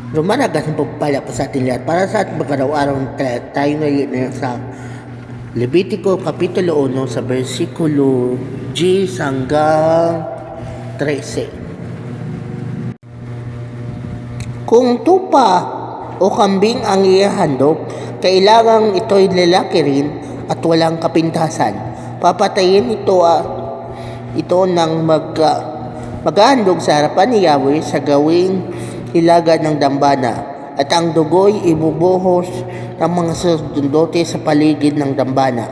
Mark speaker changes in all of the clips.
Speaker 1: Lumalagas ang pagpala po sa ating lahat. Para sa ating pagkaraw-araw tayo ngayon sa Levitico Kapitulo 1 sa versikulo 10 hanggang 13. Kung tupa o kambing ang ihahandog, kailangang ito'y lalaki rin at walang kapintasan. Papatayin ito ng maghahandog sa harapan ni Yahweh sa gawing hilaga ng dambana, at ang dugo'y ibubuhos ng mga saserdote sa paligid ng dambana.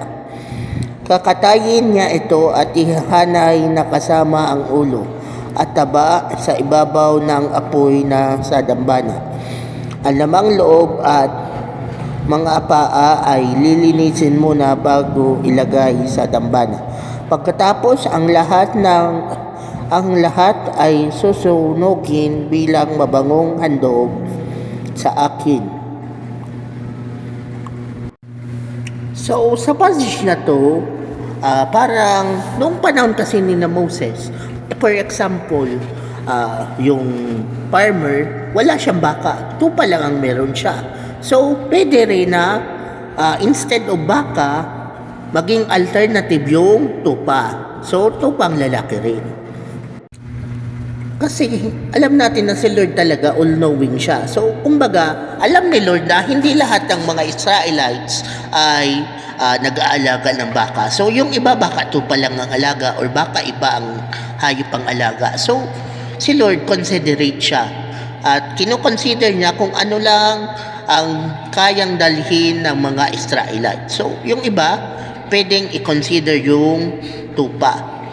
Speaker 1: Kakatayin niya ito at ihahanay na kasama ang ulo at taba sa ibabaw ng apoy na sa dambana. Ang lamang loob at mga paa ay lilinisin muna bago ilagay sa dambana. Pagkatapos ang lahat ay susunugin bilang mabangong handog sa akin. So sa passage na to, parang noong panahon kasi ni na Moses, for example, yung farmer, wala siyang baka, tupa lang ang meron siya. So pwede rin na instead of baka, maging alternative yung tupa. So tupa ang lalaki rin. Kasi alam natin na si Lord talaga all-knowing siya. So, kumbaga, alam ni Lord na hindi lahat ng mga Israelites ay nag-aalaga ng baka. So, yung iba baka tupa lang ang alaga or baka iba ang hayop ang alaga. So, si Lord considerate siya. At kinoconsider niya kung ano lang ang kayang dalhin ng mga Israelites. So, yung iba, pwedeng i-consider yung tupa.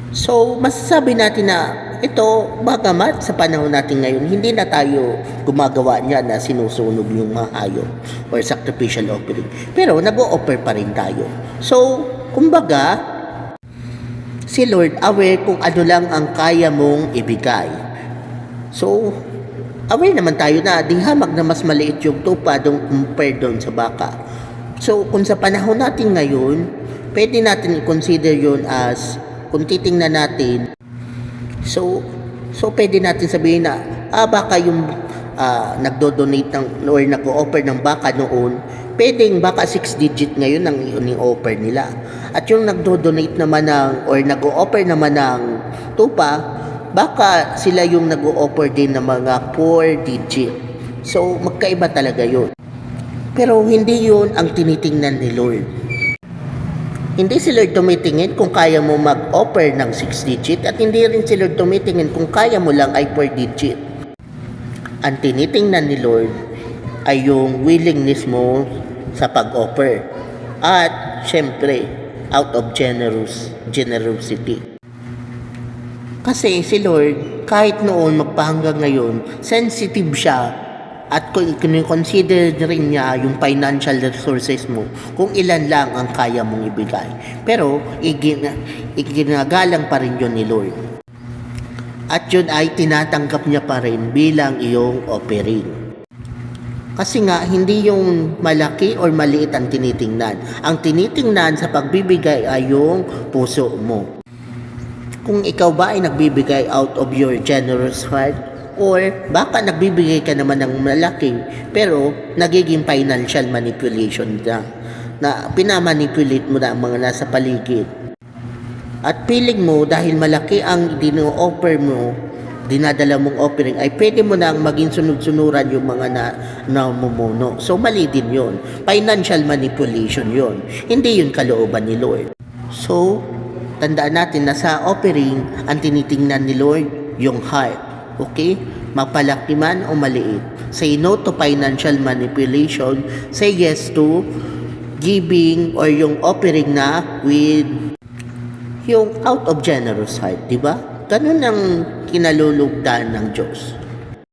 Speaker 1: So, masasabi natin na ito, bagamat sa panahon natin ngayon, hindi na tayo gumagawa niya na sinusunog yung mga hayop or sacrificial offering. Pero nag-o-offer pa rin tayo. So, kumbaga, si Lord aware kung ano lang ang kaya mong ibigay. So, aware naman tayo na dihamag na mas maliit yung tupa compare doon sa baka. So, kung sa panahon natin ngayon, pwede natin i-consider yun as, kung titingnan natin, so pwede natin sabihin na baka yung nagdo-donate or nag-o-offer ng baka noon, pwedeng baka 6 digit ngayon ang i-offer nila. At yung nagdo-donate naman or nag-o-offer naman ng tupa, baka sila yung nag-o-offer din ng mga 4 digit. So magkaiba talaga yun. Pero hindi yun ang tinitingnan ni Lord. Hindi si Lord tumitingin kung kaya mo mag-offer ng 6 digit at hindi rin si Lord tumitingin kung kaya mo lang ay 4 digit. Ang tinitingnan ni Lord ay yung willingness mo sa pag-offer. At syempre, out of generosity. Kasi si Lord, kahit noon magpahanggang ngayon, sensitive siya. At kung consider rin niya yung financial resources mo, kung ilan lang ang kaya mong ibigay. Pero, iginagalang pa rin yun ni Lord. At yun ay tinatanggap niya pa rin bilang iyong offering. Kasi nga, hindi yung malaki or maliit ang tinitingnan. Ang tinitingnan sa pagbibigay ay yung puso mo. Kung ikaw ba ay nagbibigay out of your generous heart, or baka nagbibigay ka naman ng malaki pero nagiging financial manipulation na pinamanipulate mo na ang mga nasa paligid. At feeling mo dahil malaki ang dino-offer mo, dinadala mong offering, ay pwede mo nang maging sunod-sunuran yung mga namumuno. So mali din yun. Financial manipulation yun. Hindi yun kalooban ni Lord. So, tandaan natin na sa offering, ang tinitingnan ni Lord, yung heart. Okay? Mapalaki man o maliit. Say no to financial manipulation. Say yes to giving or yung offering na with yung out of generous heart. Diba? Ganun ang kinalulugdan ng Diyos.